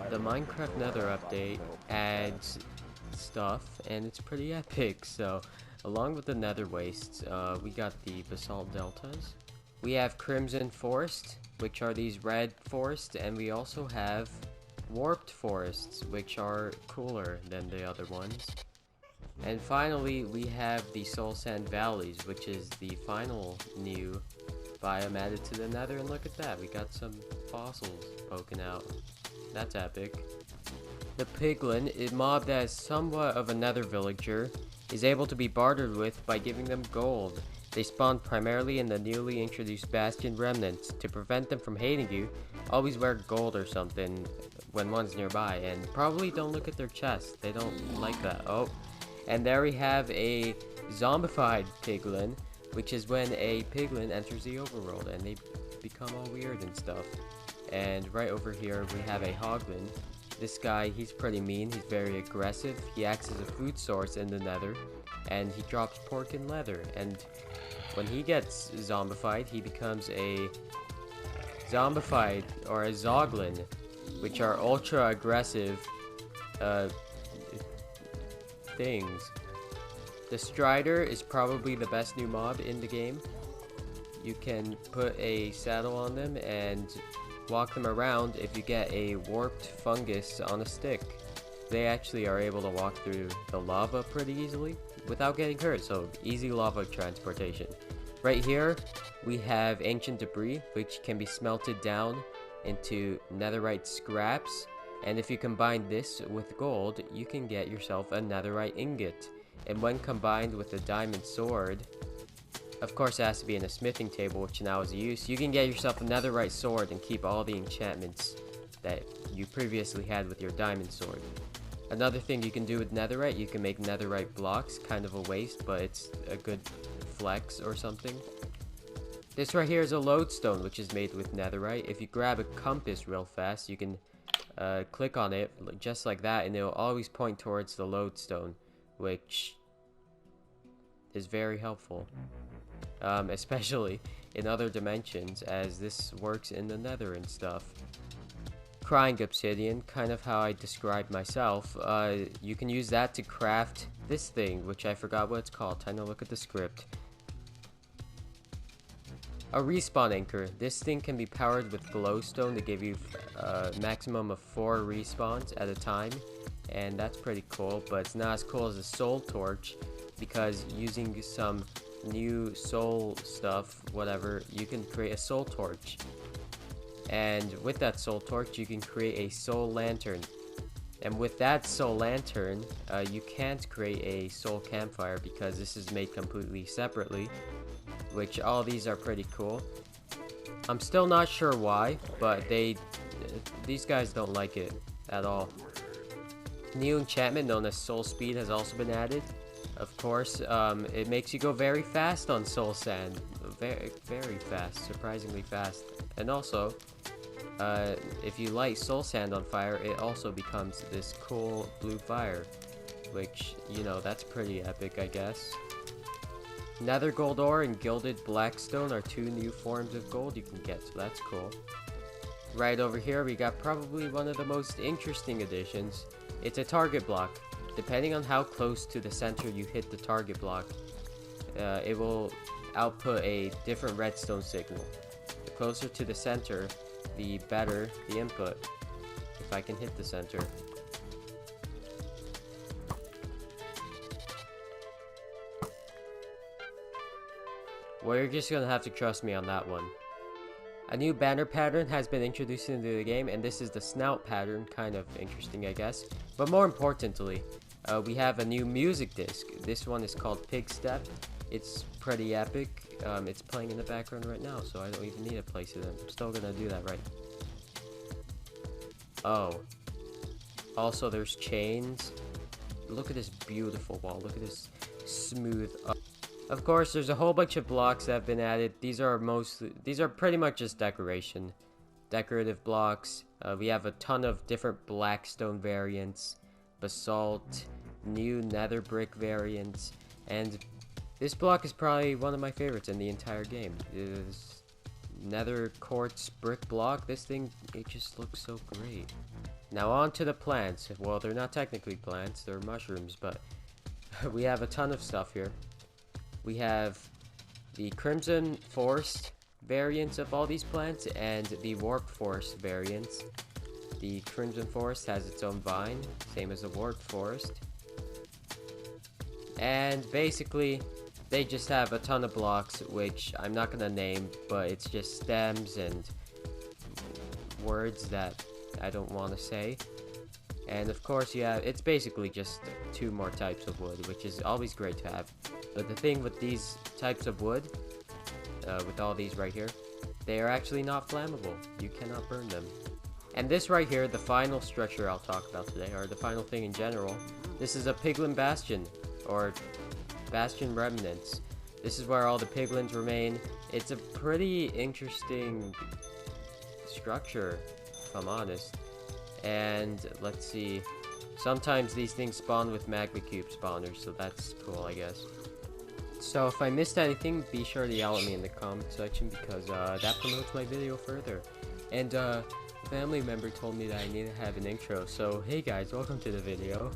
The Minecraft Nether update adds stuff, and it's pretty epic. So, along with the Nether wastes, we got the basalt deltas. We have Crimson Forest, which are these red forests, and we also have warped forests, which are cooler than the other ones. And finally, we have the Soul Sand Valleys, which is the final new biome added to the Nether. And look at that, we got some fossils poking out. That's epic. The Piglin, a mob that is somewhat of a Nether villager, is able to be bartered with by giving them gold. They spawn primarily in the newly introduced Bastion remnants. To prevent them from hating you, always wear gold or something when one's nearby, and probably don't look at their chest. They don't like that. Oh, and there we have a zombified Piglin, which is when a Piglin enters the overworld and they become all weird and stuff. And right over here we have a Hoglin. This guy, he's pretty mean, he's very aggressive, he acts as a food source in the Nether, and he drops pork and leather, and when he gets zombified, he becomes a zombified, or a Zoglin, which are ultra aggressive things. The Strider is probably the best new mob in the game. You can put a saddle on them and walk them around. If you get a warped fungus on a stick, they actually are able to walk through the lava pretty easily without getting hurt, so easy lava transportation. Right here we have ancient debris, which can be smelted down into netherite scraps, and if you combine this with gold, you can get yourself a netherite ingot. And when combined with a diamond sword, of course it has to be in a smithing table, which now is used, you can get yourself a netherite sword and keep all the enchantments that you previously had with your diamond sword. Another thing you can do with netherite, you can make netherite blocks, kind of a waste, but it's a good flex or something. This right here is a lodestone, which is made with netherite. If you grab a compass real fast, you can click on it just like that, and it'll always point towards the lodestone, which is very helpful. Especially in other dimensions, as this works in the Nether and stuff. Crying Obsidian, kind of how I described myself, you can use that to craft this thing, which I forgot what it's called. Time to look at the script. A respawn anchor. This thing can be powered with glowstone to give you a maximum of 4 respawns at a time, and that's pretty cool, but it's not as cool as a soul torch, because using some new soul stuff, whatever, you can create a soul torch, and with that soul torch you can create a soul lantern, and with that soul lantern you can't create a soul campfire because this is made completely separately, which all these are pretty cool. I'm still not sure why, but these guys don't like it at all. New enchantment known as soul speed has also been added. Of course, it makes you go very fast on soul sand. Very, very fast. Surprisingly fast. And also, if you light soul sand on fire, it also becomes this cool blue fire. Which, you know, that's pretty epic, I guess. Nether gold ore and gilded blackstone are 2 new forms of gold you can get, so that's cool. Right over here, we got probably one of the most interesting additions. It's a target block. Depending on how close to the center you hit the target block, it will output a different redstone signal. The closer to the center, the better the input. If I can hit the center. Well, you're just gonna have to trust me on that one. A new banner pattern has been introduced into the game, and this is the snout pattern. Kind of interesting, I guess. But more importantly, we have a new music disc. This one is called Pig Step. It's pretty epic. It's playing in the background right now, so I don't even need to place it in. I'm still gonna do that, right? Oh. Also, there's chains. Look at this beautiful wall. Look at this smooth. Of course, there's a whole bunch of blocks that have been added. These are pretty much just decoration. Decorative blocks. We have a ton of different blackstone variants, basalt, new nether brick variants, and this block is probably one of my favorites in the entire game. It is nether quartz brick block. This thing, it just looks so great. Now on to the plants. Well, they're not technically plants, they're mushrooms, but we have a ton of stuff here. We have the Crimson Forest variants of all these plants and the Warp Forest variants. The Crimson Forest has its own vine, same as the Warp Forest. And basically, they just have a ton of blocks, which I'm not gonna name, but it's just stems and words that I don't want to say. And of course, it's basically just 2 more types of wood, which is always great to have. But the thing with these types of wood, with all these right here, they are actually not flammable. You cannot burn them. And this right here, the final structure I'll talk about today, or the final thing in general, this is a piglin bastion, or Bastion remnants. This is where all the piglins remain. It's a pretty interesting structure, if I'm honest. And let's see, sometimes these things spawn with magma cube spawners, so that's cool, I guess. So if I missed anything, be sure to yell at me in the comment section, because that promotes my video further. And a family member told me that I need to have an intro, so hey guys, welcome to the video.